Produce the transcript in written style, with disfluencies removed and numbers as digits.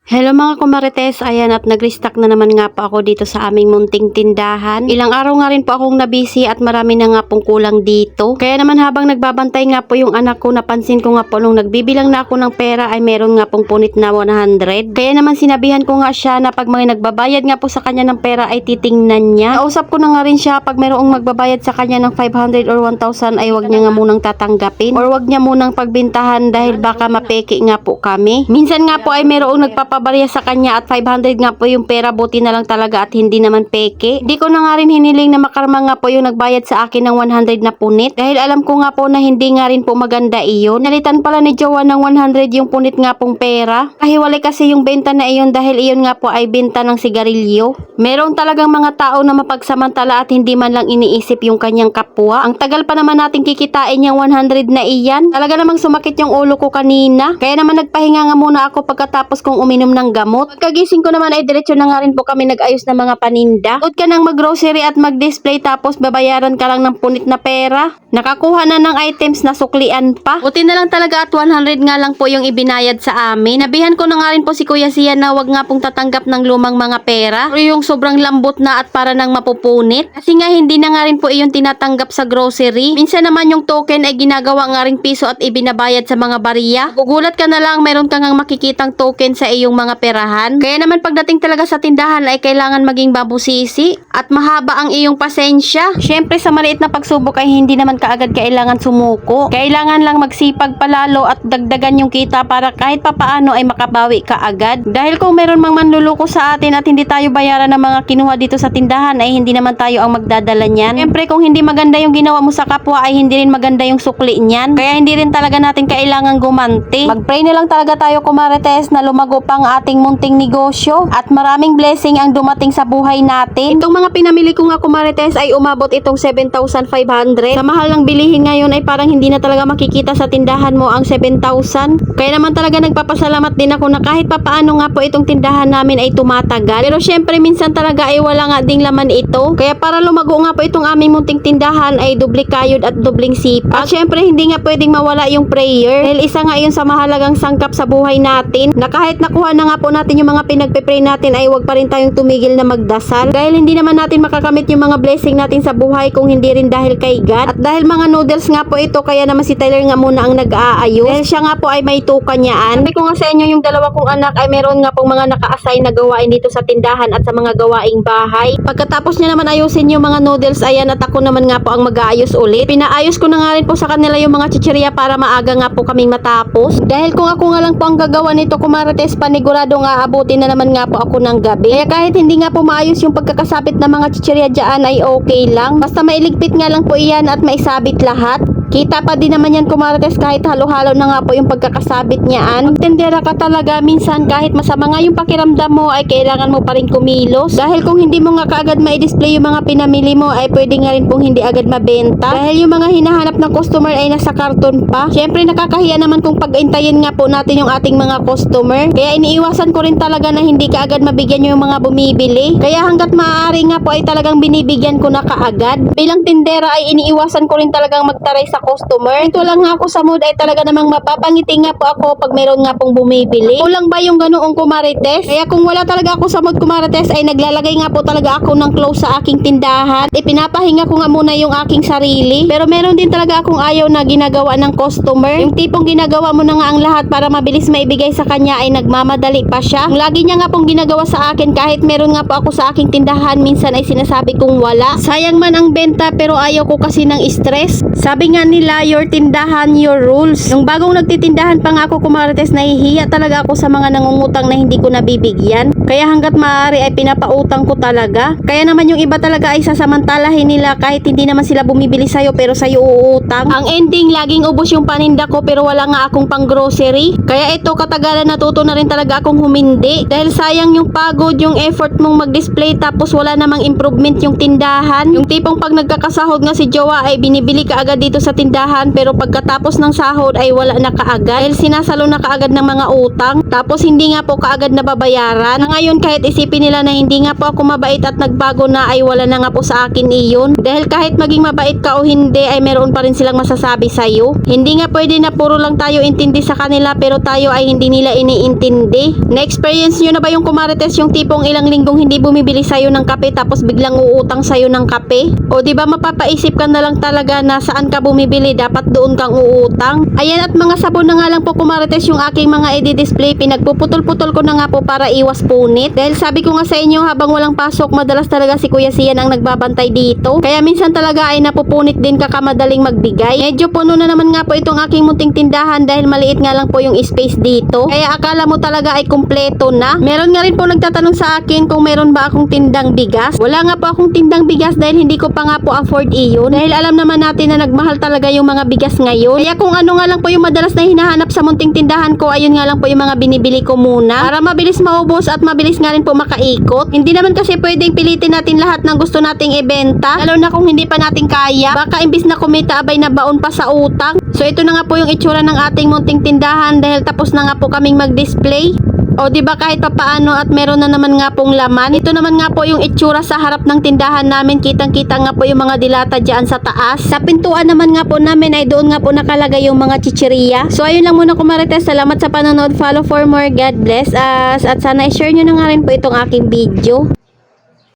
Hello mga kumarites, ayan at nag-restock na naman nga po ako dito sa aming munting tindahan. Ilang araw nga rin po akong nabisi at marami na nga pong kulang dito. Kaya naman habang nagbabantay nga po yung anak ko, napansin ko nga po nung nagbibilang na ako ng pera ay meron nga pong punit na 100. Kaya naman sinabihan ko nga siya na pag may nagbabayad nga po sa kanya ng pera ay titingnan niya. Kausap ko na nga rin siya pag mayroong magbabayad sa kanya ng 500 or 1,000 ay wag niya nga munang tatanggapin or wag niya munang pagbintahan dahil baka mapeke nga po kami. Minsan nga po ay mayroong nagpapabarya sa kanya at 500 nga po yung pera, buti na lang talaga at hindi naman peke. Hindi ko na nga rin hiniling na makarma nga po yung nagbayad sa akin ng 100 na punit dahil alam ko nga po na hindi nga rin po maganda iyon. Nalitan pala ni Jowa ng 100 yung punit nga pong pera. Kahiwalay kasi yung benta na iyon dahil iyon nga po ay benta ng sigarilyo. Meron talagang mga tao na mapagsamantala at hindi man lang iniisip yung kanyang kapwa. Ang tagal pa naman natin kikitain yung 100 na iyan. Talaga namang sumakit yung ulo ko kanina. Kaya naman nagpahinga nga muna ako pagkatapos kong uminom ng gamot. Pagkagising ko naman ay diretso na nga rin po kami nag-ayos ng mga paninda. Huwag ka nang mag-grocery at mag-display tapos babayaran ka lang ng punit na pera. Nakakuha na ng items na suklian pa. Buti na lang talaga at 100 nga lang po yung ibinayad sa amin. Nabihan ko na nga rin po si Kuya Sian na wag nga pong tatanggap ng lumang mga pera o yung sobrang lambot na at para nang mapupunit. Kasi nga hindi na nga rin po iyon tinatanggap sa grocery. Minsan naman yung token ay ginagawa nga rin piso at ibinabayad sa mga bariya. Gugulat ka na lang meron kang makikitang token sa iyong mga perahan. Kaya naman pagdating talaga sa tindahan ay kailangan maging babusisi at mahaba ang iyong pasensya. Syempre sa maliit na pagsubok ay hindi naman kaagad kailangan sumuko. Kailangan lang magsipag palalo at dagdagan yung kita para kahit papaano ay makabawi ka agad. Dahil kung meron mang manluloko sa atin at hindi tayo bayaran ng mga kinuha dito sa tindahan ay hindi naman tayo ang magdadala niyan. Syempre kung hindi maganda yung ginawa mo sa kapwa ay hindi rin maganda yung sukli niyan. Kaya hindi rin talaga natin kailangan gumanti. Mag-pray na lang talaga tayo kumarites na lumago pang ating munting negosyo at maraming blessing ang dumating sa buhay natin. Itong mga pinamili ko nga kumarites ay umabot itong 7,500. Sa mahal ng bilihin ngayon ay parang hindi na talaga makikita sa tindahan mo ang 7,000. Kaya naman talaga nagpapasalamat din ako na kahit papaano nga po itong tindahan namin ay tumatagal. Pero syempre minsan talaga ay wala nga ding laman ito. Kaya para lumago nga po itong aming munting tindahan ay doble kayod at dobling sipag. At syempre hindi nga pwedeng mawala yung prayer. Dahil isa nga yun sa mahalagang sangkap sa buhay natin na kahit nakuha na nga po natin yung mga pinagpe-pray natin ay wag pa rin tayong tumigil na magdasal. Dahil hindi naman natin makakamit yung mga blessing natin sa buhay kung hindi rin dahil kay God. At dahil mga noodles nga po ito kaya naman si Tyler nga muna ang nag-aayos. Dahil siya nga po ay may tuka niyaan. Sabi ko nga sa inyo yung dalawa kong anak ay meron nga pong mga naka-assign na gawain dito sa tindahan at sa mga gawaing bahay. Pagkatapos niya naman ayusin yung mga noodles ayan at ako naman nga po ang mag-aayos ulit. Pinaayos ko na nga rin po sa kanila yung mga chichirya para maaga nga po kaming matapos. Dahil kung ako nga lang po ang gagawa nito kumarites panigurado nga abutin na naman nga po ako ng gabi. Kaya kahit hindi nga po maayos yung pagkakasabit ng mga chichirya dyan ay okay lang. Basta mailigpit nga lang po iyan at maisabit lahat. Kita pa din naman yan kumarites kahit halo-halo na nga po yung pagkakasabit niyaan. Magtendera ka talaga minsan kahit masama nga yung pakiramdam mo ay kailangan mo pa rin kumilos. Dahil kung hindi mo nga kaagad ma-display yung mga pinamili mo ay pwede nga rin pong hindi agad mabenta. Dahil yung mga hinahanap ng customer ay nasa karton pa. Syempre nakakahiya naman kung pag-intayin nga po natin yung ating mga customer. Kaya iniiwasan ko rin talaga na hindi kaagad mabigyan yung mga bumibili. Kaya hanggat maaari nga po ay talagang binibigyan ko na kaagad. Bilang tindera ay iniiwasan ko rin talagang magtaray sa customer. Ito lang nga ako sa mood ay talaga namang mapapangiti nga po ako pag meron nga pong bumibili. Kulang ba yung ganoong kumarites? Kaya kung wala talaga ako sa mood kumarites ay naglalagay nga po talaga ako ng close sa aking tindahan. Ipinapahinga ko nga muna yung aking sarili. Pero meron din talaga akong ayaw na ginagawa ng customer. Yung tipong ginagawa mo na nga ang lahat para mabilis maibigay sa kanya ay nagmamadali pa siya. Ang lagi niya nga pong ginagawa sa akin kahit meron nga po ako sa aking tindahan minsan ay sinasabi kong wala. Sayang man ang benta pero ayaw ko kasi ng stress. Sabi nga nila, your tindahan, your rules. Nung bagong nagtitindahan pa nga ako kumarites, nahihiya talaga ako sa mga nangungutang na hindi ko nabibigyan. Kaya hanggat maaari ay pinapautang ko talaga. Kaya naman yung iba talaga ay sasamantalahin nila kahit hindi naman sila bumibili sa'yo pero sa'yo uutang. Ang ending, laging ubos yung paninda ko pero wala nga akong pang grocery. Kaya ito katagalan natuto na rin talaga akong humindi. Dahil sayang yung pagod, yung effort mong mag-display tapos wala namang improvement yung tindahan. Yung tipong pag nagkakasahod nga si Jowa ay binibili ka agad dito sa tindahan pero pagkatapos ng sahod ay wala na kaagad dahil sinasalo na kaagad ng mga utang tapos hindi nga po kaagad nababayaran. ngayon kahit isipin nila na hindi nga po ako mabait at nagbago na ay wala na nga po sa akin iyon. Dahil kahit maging mabait ka o hindi ay meron pa rin silang masasabi sa'yo. Hindi nga pwede na puro lang tayo intindi sa kanila pero tayo ay hindi nila iniintindi. Na-experience nyo na ba yung kumarites yung tipong ilang linggong hindi bumibili sa'yo ng kape tapos biglang uutang sa'yo ng kape? O di ba mapapaisip ka na lang talaga na saan ka bumibili, dapat doon kang uutang. Ayan, at mga sabon na nga lang po kumarites yung aking mga i-display. Pinagpuputol-putol ko na nga po para iwas punit. Dahil sabi ko nga sa inyo, habang walang pasok, madalas talaga si Kuya Sian ang nagbabantay dito. Kaya minsan talaga ay napupunit din kakamadaling magbigay. Medyo puno na naman nga po itong aking munting tindahan dahil maliit nga lang po yung space dito. Kaya akala mo talaga ay kumpleto na. Meron nga rin po nagtatanong sa akin kung meron ba akong tindang bigas. Wala nga po akong tindang bigas dahil hindi ko pa nga po afford iyon. Dahil alam naman natin na nagmahal talaga yung mga bigas ngayon. Kaya kung ano nga lang po yung madalas na hinahanap sa munting tindahan ko, ayun nga lang po yung mga binibili ko muna. Para mabilis maubos at mabilis nga rin po makaikot. Hindi naman kasi pwedeng pilitin natin lahat ng gusto nating ibenta. Lalo na kung hindi pa natin kaya. Baka imbis na kumita abay na baon pa sa utang. So ito na nga po yung itsura ng ating munting tindahan dahil tapos na nga po kaming mag-display. O di ba kahit papaano at meron na naman nga pong laman. Ito naman nga po yung itsura sa harap ng tindahan namin. Kitang-kita nga po yung mga dilata dyan sa taas. Sa pintuan naman nga po namin ay doon nga po nakalagay yung mga chichirya. So ayun lang muna kumarites. Salamat sa panonood. Follow for more. God bless us. At sana i-share nyo na nga rin po itong aking video.